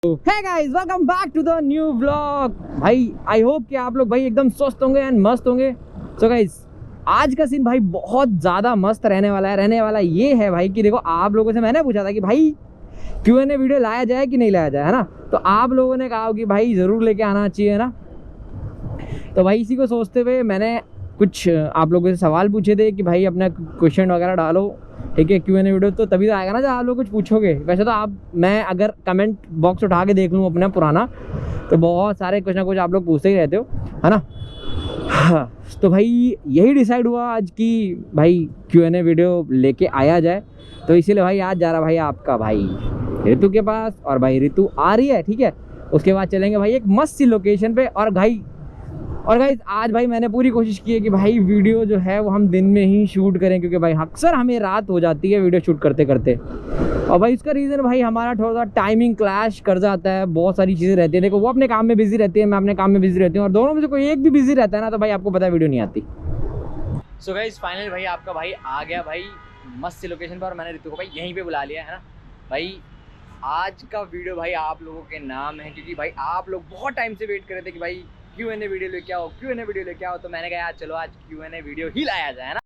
Hey guys, welcome back to the new vlog। भाई I hope कि आप लोग भाई एकदम स्वस्थ होंगे एंड मस्त होंगे। सो गाइस आज का सीन भाई बहुत ज़्यादा मस्त रहने वाला ये है भाई कि देखो आप लोगों से मैंने पूछा था कि भाई Q&A वीडियो लाया जाए कि नहीं लाया जाए, है ना। तो आप लोगों ने कहा कि भाई ज़रूर लेके आना चाहिए ना। तो भाई इसी को सोचते हुए मैंने कुछ आप लोगों से सवाल पूछे थे कि भाई अपना क्वेश्चन वगैरह डालो, ठीक है। Q&A वीडियो तो तभी तो आएगा ना जब आप लोग कुछ पूछोगे। वैसे तो आप मैं अगर कमेंट बॉक्स उठा के देख लूँ अपना पुराना तो बहुत सारे कुछ ना कुछ आप लोग पूछते ही रहते हो, है ना। हाँ, तो भाई यही डिसाइड हुआ आज कि भाई Q&A वीडियो लेके आया जाए। तो इसीलिए भाई आज जा रहा भाई आपका भाई ऋतु के पास, और भाई ऋतु आ रही है, ठीक है। उसके बाद चलेंगे भाई एक मस्त सी लोकेशन पे। और गाइस आज भाई मैंने पूरी कोशिश की है कि भाई वीडियो जो है वो हम दिन में ही शूट करें, क्योंकि भाई अक्सर हमें रात हो जाती है वीडियो शूट करते करते। और भाई इसका रीज़न भाई हमारा थोड़ा सा टाइमिंग क्लैश कर जाता है, बहुत सारी चीज़ें रहती है। देखो वो अपने काम में बिजी रहती है, मैं अपने काम में बिजी रहती हूँ, और दोनों में से कोई एक भी बिजी रहता है ना तो भाई आपको पता है वीडियो नहीं आती। सो गाइस फाइनली भाई आपका भाई आ गया भाई मस्त सी लोकेशन पर, और मैंने ऋतु को भाई यहीं पे बुला लिया है ना। भाई आज का वीडियो भाई आप लोगों के नाम है, क्योंकि भाई आप लोग बहुत टाइम से वेट कर रहे थे कि भाई Q&A वीडियो लेके आओ, Q&A वीडियो लेके आओ। तो मैंने कहा यार चलो आज Q&A वीडियो ही लाया जाए ना।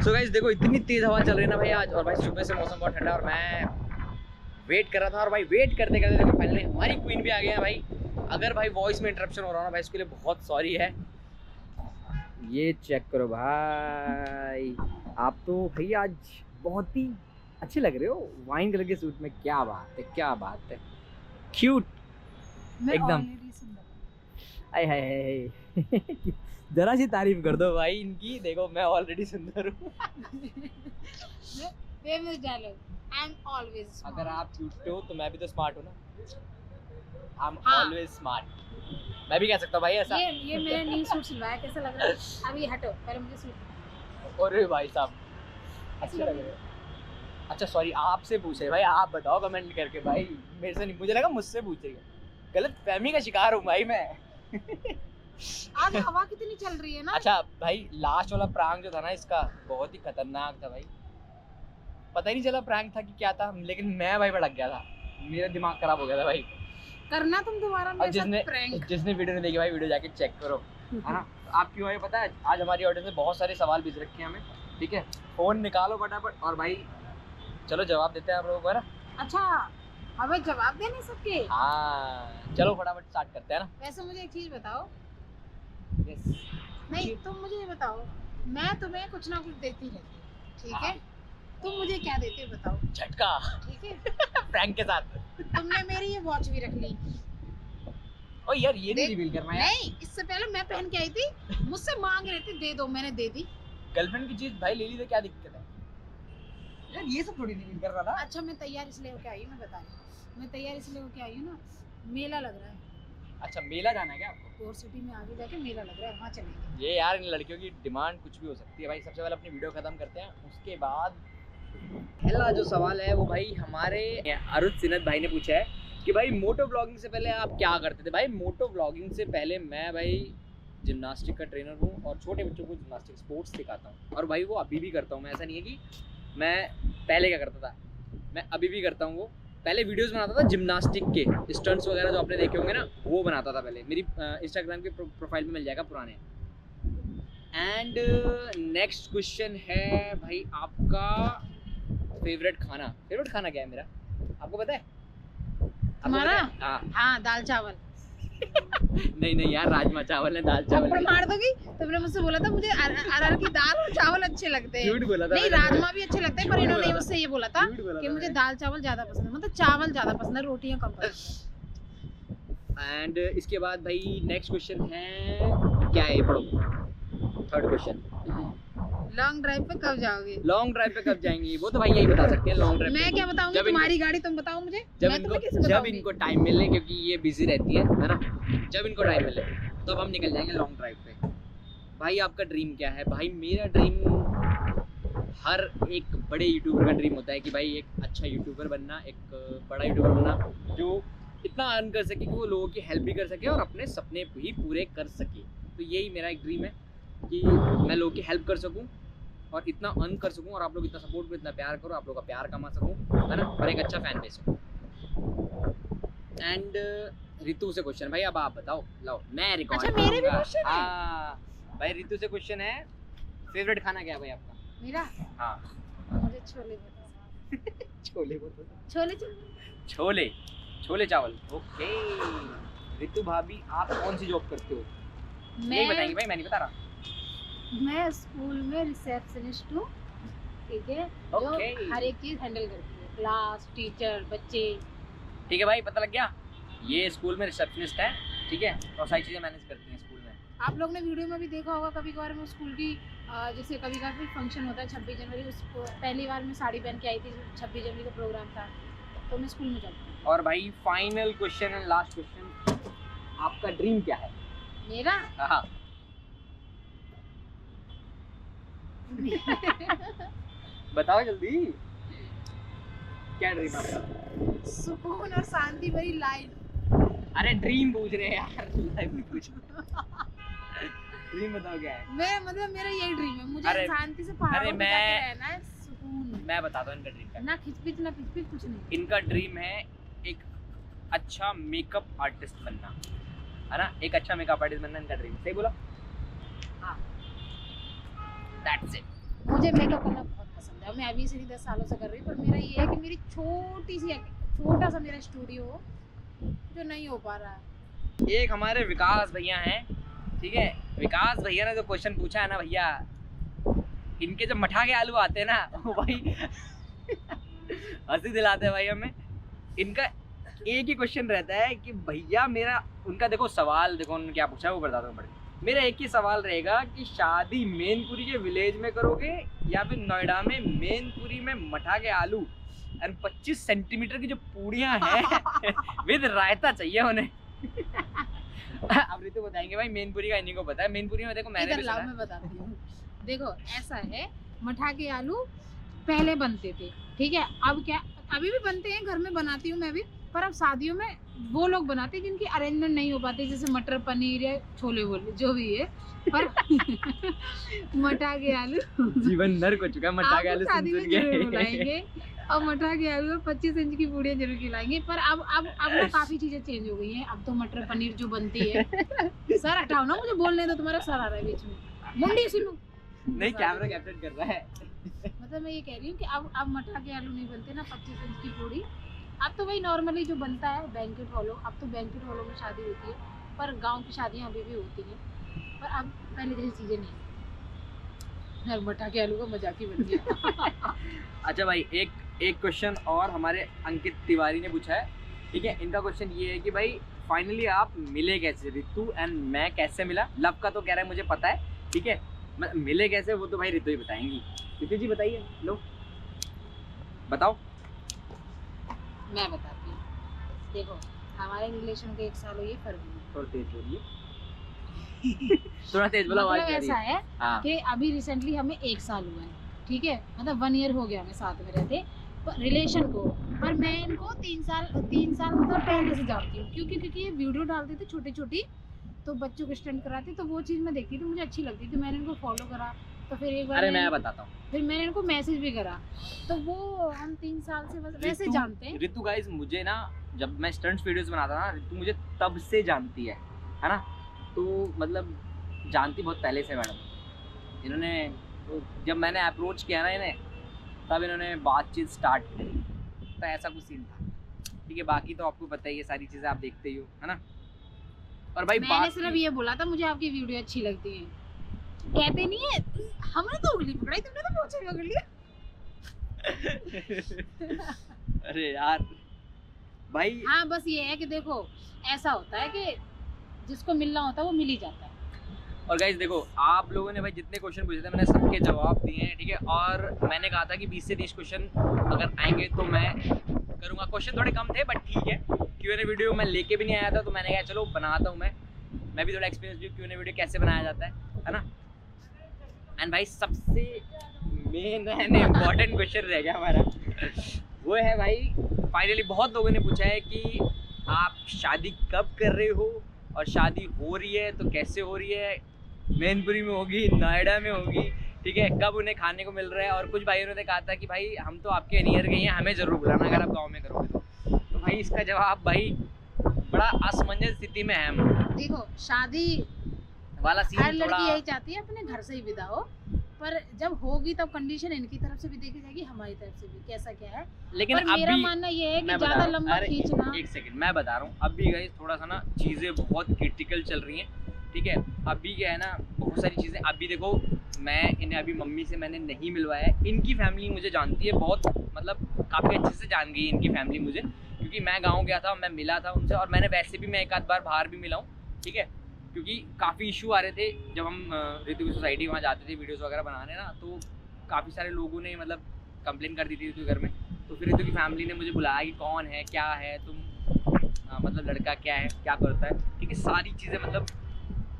सो गाइस देखो इतनी तेज़ हवा चल रही है ना भाई आज, और भाई सुबह से मौसम बहुत ठंडा, और मैं वेट कर रहा था। और भाई वेट करते करते देखो फाइनली हमारी क्वीन भी आ गई है भाई। अगर भाई वॉइस में इंटरप्शन हो रहा है ना भाई इसके लिए बहुत सॉरी है। ये चेक करो भाई, आप तो भाई आज बहुत ही अच्छे लग रहे हो वाइन कलर के सूट में। क्या बात है, क्या बात है, क्यूट एकदम। आय हाय हाय जरा सी तारीफ कर दो भाई इनकी, देखो मैं ऑलरेडी सुंदर हूँ। अगर आप क्यूट हो तो मैं भी तो स्मार्ट हूँ ना। I'm always smart। मैं भी कह सकता हूँ भाई ऐसा। ये मैंने न्यू सूट सिलवाया, कैसा लग रहा है? अभी हटो, पहले मुझे सूट। अरे भाई साहब अच्छे लग रहे हो। अच्छा सॉरी आपसे पूछ रहे भाई, आप बताओ कमेंट करके भाई, मेरे से नहीं, मुझे लगा मुझसे पूछ रही है। गलत फहमी का शिकार हूँ भाई मैं। आज हवा कितनी चल रही है ना। अच्छा भाई लास्ट वाला प्रैंक जो था ना इसका बहुत ही खतरनाक था भाई। पता ही नहीं चला प्रैंक था कि क्या था, लेकिन मैं भाई भड़क गया था, मेरा दिमाग खराब हो गया था भाई। करना तुम दोबारा मेरे साथ प्रैंक। जिसने वीडियो नहीं देखी भाई वीडियो जाके चेक करो, है ना। आप क्यों आए पता है, आज हमारी ऑडियंस में बहुत सारे सवाल भेज रखे हैं हमें, ठीक है। फोन निकालो फटाफट और भाई चलो जवाब देते हैं आप लोगों को, है ना। अच्छा हमें जवाब दे नहीं सकते। हाँ चलो फटाफट स्टार्ट करते हैं ना। वैसे मुझे एक चीज बताओ। यस नहीं तुम मुझे ये बताओ, मैं तुम्हें कुछ ना कुछ देती रहती हूँ, ठीक है। तुम मुझे क्या देते हो बताओ। झटका, ठीक है। प्रैंक के साथ तुमने मेरी ये वॉच भी रख ली। ओ यार ये नहीं रिवील करना है। नहीं इससे पहले मैं पहन के आई थी, मुझसे मांग रहे थे दे दो, मैंने दे दी। गर्लफ्रेंड की चीज भाई ले ली तो क्या दिक्कत है यार, ये सब थोड़ी रिवील कर रहा था। अच्छा मैं तैयार इसलिए होके आई हूँ, मैं बता रही हूँ, मैं तैयार इसलिए होके आई हूँ ना, मेला लग रहा है। अच्छा मेला जाना है क्या आपको? कोर सिटी में आगे जाके मेला लग रहा है, वहाँ चलेंगे। ये यार इन लड़कियों की डिमांड कुछ भी हो सकती है भाई। सबसे पहले अपनी वीडियो खत्म करते हैं, उसके बाद पहला जो सवाल है वो भाई हमारे अरुण सिन्नत भाई ने पूछा है कि भाई मोटो ब्लॉगिंग से पहले आप क्या करते थे। भाई मोटो ब्लॉगिंग से पहले मैं भाई जिम्नास्टिक का ट्रेनर हूँ और छोटे बच्चों को जिम्नास्टिक स्पोर्ट्स सिखाता हूँ, और भाई वो अभी भी करता हूँ मैं। ऐसा नहीं है कि मैं पहले क्या करता था, मैं अभी भी करता हूँ। वो पहले वीडियोस बनाता था जिम्नास्टिक के स्टंट्स वगैरह जो आपने देखे होंगे ना, वो बनाता था पहले। मेरी इंस्टाग्राम के प्रोफाइल पे मिल जाएगा पुराने। एंड नेक्स्ट क्वेश्चन है भाई आपका फेवरेट खाना क्या है मेरा, आपको पता है? हमारा हाँ दाल चावल। नहीं यार राजमा चावल है, दाल चावल थप्पड़ मार दोगी। तुमने मुझसे बोला था मुझे अरहर की दाल और चावल अच्छे लगते हैं। झूठ बोला था। नहीं राजमा भी अच्छे लगते हैं, पर इन्होंने मुझसे ये बोला था कि मुझे दाल चावल ज्यादा पसंद है, मतलब चावल ज्यादा पसंद है, रोटियां कम पसंद है। एंड इसके बाद भाई नेक्स्ट क्वेश्चन है, क्या है पढ़ो, थर्ड क्वेश्चन। लॉन्ग ड्राइव पे कब जाओगे? लॉन्ग ड्राइव पे कब जाएंगी वो तो भाई यही बता सकते हैं। लॉन्ग ड्राइव मैं क्या बताऊंगी, तुम्हारी गाड़ी तुम बताओ मुझे। जब इनको टाइम मिले, क्योंकि ये बिजी रहती है ना। जब इनको टाइम मिले तो हम निकल जाएंगे लॉन्ग ड्राइव पे। भाई आपका ड्रीम क्या है? भाई मेरा ड्रीम, हर एक बड़े यूट्यूबर का ड्रीम होता है कि भाई एक अच्छा यूट्यूबर बनना, एक बड़ा यूट्यूबर बनना जो इतना अर्न कर सके कि वो लोगों की हेल्प भी कर सके और अपने सपने भी पूरे कर सके। तो यही मेरा एक ड्रीम है कि मैं लोगों की हेल्प कर सकूं और इतना अर्न कर सकूं, और आप लोग इतना सपोर्ट करो, इतना प्यार करो, आप लोग का प्यार कमा सकूं, है ना, और एक अच्छा फैन बेस हो। एंड रितु से क्वेश्चन भाई, अब आप बताओ, लो मैं रिकॉर्ड अच्छा, मेरे भी question है? हाँ भाई, रितु से क्वेश्चन है, फेवरेट खाना क्या है भाई आपका? मेरा हाँ मुझे छोले बहुत छोले बोलो। छोले चावल। छोले छोले चावल, ओके। रितु भाभी आप कौन सी जॉब करते हो? नहीं बताएंगे भाई, मैं नहीं बता रहा। मैं स्कूल में रिसेप्शनिस्ट हूँ, ठीक है, जो Okay. हर एक चीज हैंडल करती है, क्लास, टीचर, बच्चे। ठीक है भाई, पता लग गया, ये स्कूल में रिसेप्शनिस्ट है, ठीक है, और सारी चीजें मैनेज करती हैं स्कूल में। आप लोग ने वीडियो में भी देखा होगा, कभी कभार मैं स्कूल की जैसे कभी कभी फंक्शन होता है 26 जनवरी, उसको पहली बार मैं साड़ी पहन के आई थी, 26 जनवरी का प्रोग्राम था, तो मैं स्कूल में जाती हूँ। और भाई final question and last question, आपका ड्रीम क्या है? मेरा हाँ बताओ जल्दी, क्या ड्रीम है आपका? सुकून और शांति भरी लाइफ। अरे ड्रीम पूछ रहे हैं यार, लाइफ नहीं पूछ ड्रीम बताओ क्या है? मेरा यही ड्रीम है, मुझे अरे- शांति से पहाड़ों अरे पे मैं- जाके रहना है, सुकून, मैं बताता हूँ इनका ड्रीम क्या है। ना खिचपिच ना पिचपिच, कुछ नहीं। इनका ड्रीम है एक अच्छा मेकअप आर्टिस्ट बनना, है ना, एक अच्छा मेकअप आर्टिस्ट बनना इनका ड्रीम, सही बोला? हाँ, दैट्स इट। मुझे मेकअप करना बहुत पसंद है, मैं अभी से नहीं 10 सालों से कर रही हूँ, पर मेरा ये है कि मेरी छोटा सा मेरा स्टूडियो हो, जो नहीं हो पा रहा है। एक हमारे विकास भैया हैं, ठीक है, विकास भैया ने जो क्वेश्चन पूछा है ना भैया, इनके जब मठा के आलू आते हैं ना वो भाई हंसी दिलाते हैं भाई हमें। इनका एक ही क्वेश्चन रहता है कि भैया मेरा, उनका देखो सवाल, देखो उन्होंने क्या पूछा है वो बताता हूँ बड़े। मेरा एक ही सवाल रहेगा कि शादी मैनपुरी के विलेज में करोगे या फिर नोएडा में मैनपुरी में मठा के आलू एंड 25 सेंटीमीटर की जो पूड़ियाँ हैं विद रायता चाहिए उन्हें। अब रितु बताएंगे भाई, मैनपुरी का इन्हीं को पता है। मैनपुरी में देखो मैंने भी इधर लाओ, सुना है। मैं बताती हूँ। देखो ऐसा है, मठा के आलू पहले बनते थे, ठीक है, अब क्या, अभी भी बनते हैं, घर में बनाती हूँ मैं भी, पर अब शादियों में वो लोग बनाते हैं जिनकी अरेंजमेंट नहीं हो पाती, जैसे मटर पनीर या छोले वोले जो भी है, पर मठा के आलू जीवन नर्क हो चुका है मठा के आपको आलू शादी में सुन जरूर के। बुलाएंगे, और मठा के आलू 25 इंच की पूड़ियाँ जरूर खिलाएंगे। पर अब ना काफी चीजें चेंज हो गई हैं, अब तो मटर पनीर जो बनती है, सर हटाओ ना, मुझे बोलने दो, तुम्हारा सर आ रहा है बीच में, मुंडी उसी में नहीं, कैमरा कैप्चर कर रहा है। मतलब मैं ये कह रही हूँ कि अब मठा के आलू नहीं बनते ना 25 इंच की पूड़ी, अब तो वही नॉर्मली जो बनता है बैंकेट हॉलों, अब तो बैंकेट हॉलों में शादी होती है, पर गांव की शादियां अभी भी होती हैं, पर अब पहले जैसी चीजें नहीं। यार मठा के आलू का मजाक ही बन गया। अच्छा भाई, एक क्वेश्चन और हमारे अंकित तिवारी ने पूछा है, ठीक है, इनका क्वेश्चन ये है कि भाई फाइनली आप मिले कैसे? रितु एंड मैं कैसे मिला? लव का तो कह रहा है मुझे पता है, ठीक है, मिले कैसे वो तो भाई रितु ही बताएंगी। रितु जी बताइए, लो बताओ। मैं बताती हूँ, देखो हमारे रिलेशन के 1 साल हुई है फरवरी में। थोड़ा तेज बोलिए। थोड़ा तेज बोला, आवाज मतलब आ रही ऐसा है। है हाँ, कि अभी रिसेंटली हमें 1 साल हुआ है, ठीक है, मतलब 1 ईयर हो गया हमें साथ में रहते रिलेशन को, पर मैं इनको 3 साल मतलब पहले से जानती हूँ, क्योंकि ये वीडियो डालते थे छोटी छोटी, तो बच्चों को स्टंट कराते, तो वो चीज़ मैं देखती थी, मुझे अच्छी लगती थी, मैंने इनको फॉलो करा, तो फिर एक बार अरे मैं बताता हूँ। फिर मैंने इनको मैसेज भी करा, तो वो हम 3 साल से बस वैसे रितु- जानते हैं। रितु गाइस मुझे ना, जब मैं स्टंट्स वीडियोस बनाता था ना, रितु मुझे तब से जानती है ना, तो मतलब जानती बहुत पहले से मैडम। इन्होंने तो जब मैंने अप्रोच किया ना इन्हें, तब इन्होंने बातचीत स्टार्ट की, तो ऐसा कुछ सीन था, ठीक है। बाकी तो आपको पता ही है, सारी चीज़ें आप देखते ही हो, है ना। और भाई मैंने सिर्फ ये बोला था मुझे आपकी वीडियो अच्छी लगती है, कहते नहीं है, हमने तो उंगली पकड़ाई, तुमने तो पोछे पकड़ लिया। अरे यार भाई, हाँ बस ये है कि देखो ऐसा होता है कि जिसको मिलना होता है वो मिल ही जाता है। और गाइस देखो, आप लोगों ने भाई जितने क्वेश्चन पूछे थे मैंने सबके जवाब दिए हैं, ठीक है। और मैंने कहा था कि 20 से 30 क्वेश्चन अगर आएंगे तो मैं करूँगा। क्वेश्चन थोड़े कम थे बट ठीक है, Q&A वीडियो मैं लेके भी नहीं आया था, तो मैंने कहा चलो बनाता हूँ मैं भी थोड़ा एक्सपीरियंस भी Q&A वीडियो कैसे बनाया जाता है ना। एंड भाई सबसे मेन एंड इम्पॉर्टेंट क्वेश्चन रह गया हमारा, वो है भाई, फाइनली बहुत लोगों ने पूछा है कि आप शादी कब कर रहे हो, और शादी हो रही है तो कैसे हो रही है, मैनपुरी में होगी, नोएडा में होगी, ठीक है, कब उन्हें खाने को मिल रहा है। और कुछ भाइयों ने कहा था कि भाई हम तो आपके नियर गए हैं, हमें ज़रूर बुलाना अगर आप गांव में करोगे तो भाई इसका जवाब भाई बड़ा असमंजस स्थिति में है हम। देखो शादी वाला हर सीन लड़की थोड़ा यही चाहती है अपने घर से ही विदा हो, पर जब होगी तब कंडीशन इनकी तरफ से भी देखी जाएगी, हमारी तरफ से भी कैसा क्या है। लेकिन पर मेरा अभी मानना ये है कि मैं बता ज्यादा रहा हूँ, लंबा अरे खींचना। एक सेकंड मैं बता रहा हूँ, अभी गाइस थोड़ा सा ना चीज़ें बहुत क्रिटिकल चल रही हैं, ठीक है। अभी क्या है ना, बहुत सारी चीज़ें अभी देखो, मैं इन्हें अभी मम्मी से मैंने नहीं मिलवाया है। इनकी फैमिली मुझे जानती है बहुत, मतलब काफ़ी अच्छे से जान गई है इनकी फैमिली मुझे, क्योंकि मैं गाँव गया था, मैं मिला था उनसे, और मैंने वैसे भी मैं एक आध बार बाहर भी मिला हूँ, ठीक है। क्योंकि काफ़ी इशू आ रहे थे जब हम ऋतु की सोसाइटी वहाँ जाते थे वीडियोज़ वगैरह बनाने ना, तो काफ़ी सारे लोगों ने मतलब कंप्लेन कर दी थी ऋतु के घर में। तो फिर ऋतु की फैमिली ने मुझे बुलाया कि कौन है, क्या है तुम, मतलब लड़का क्या है, क्या करता है, ठीक है, सारी चीज़ें मतलब।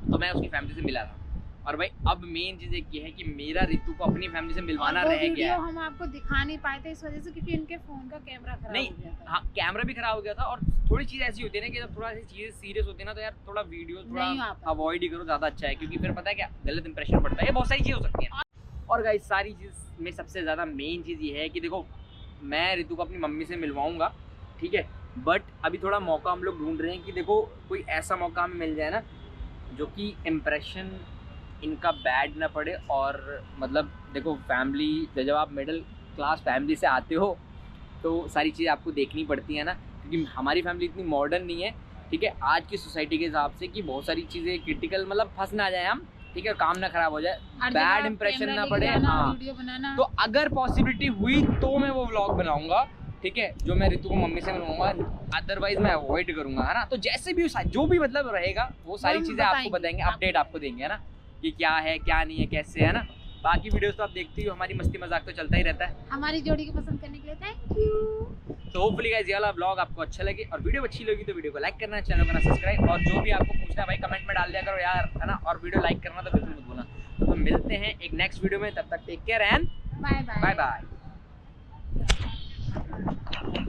तो मैं उसकी फैमिली से मिला था। और भाई अब मेन चीज़ एक ये है कि मेरा ऋतु को अपनी फैमिली से मिलवाना और वो रह गया वीडियो है। हम आपको दिखा नहीं पाए थे इस वजह से क्योंकि इनके फोन का कैमरा खराब नहीं, हो गया था। हाँ कैमरा भी खराब हो गया था, और थोड़ी चीज़ ऐसी होती है ना कि जब थोड़ा सी चीज़ें सीरियस होती है ना, तो यार थोड़ा वीडियो थोड़ा नहीं आ पाता। अवॉइड ही करो, ज़्यादा अच्छा है, क्योंकि फिर पता है क्या गलत इंप्रेशन पड़ता है, ये बहुत सारी चीज़ हो सकती है। और गाइस सारी चीज़ में सबसे ज़्यादा मेन चीज़ ये है कि देखो, मैं ऋतु को अपनी मम्मी से मिलवाऊंगा, ठीक है, बट अभी थोड़ा मौका हम लोग ढूंढ रहे हैं कि देखो कोई ऐसा मौका हमें मिल जाए ना जो कि इम्प्रेशन इनका बैड ना पड़े। और मतलब देखो फैमिली, जब आप मिडिल क्लास फैमिली से आते हो तो सारी चीज़ें आपको देखनी पड़ती है ना, क्योंकि हमारी फैमिली इतनी मॉडर्न नहीं है, ठीक है, आज की सोसाइटी के हिसाब से, कि बहुत सारी चीज़ें क्रिटिकल मतलब फंस ना जाए हम, ठीक है, काम ना खराब हो जाए, हर बैड जगह इंप्रेशन कैमरा ना लेके पड़े। जाना, हाँ, वीडियो बनाना। तो अगर पॉसिबिलिटी हुई तो मैं वो व्लॉग बनाऊंगा, ठीक है, जो मैं ऋतु को मम्मी से मिलवाऊंगा, अदरवाइज मैं अवॉइड करूंगा, है ना। तो जैसे भी जो भी मतलब रहेगा वो सारी हम चीज़ें आपको बताएंगे, बताएंगे, अपडेट आपको देंगे, है ना, कि क्या है क्या नहीं है कैसे, है ना। बाकी वीडियोस तो आप देखती हो, हमारी मस्ती मजाक तो चलता ही रहता है। हमारी जोड़ी को पसंद करने के लिए थैंक यू। तो होपफुली गाइस ये वाला व्लॉग आपको अच्छा लगे, और वीडियो अच्छी लगी तो वीडियो को लाइक करना, चैनल को करना सब्सक्राइब, और जो भी आपको पूछना है भाई कमेंट में डाल दिया करो यार, है ना। और वीडियो लाइक करना तो बिल्कुल मत भूलना। तो मिलते हैं एक नेक्स्ट वीडियो में, तब तक take care and bye bye. Bye bye.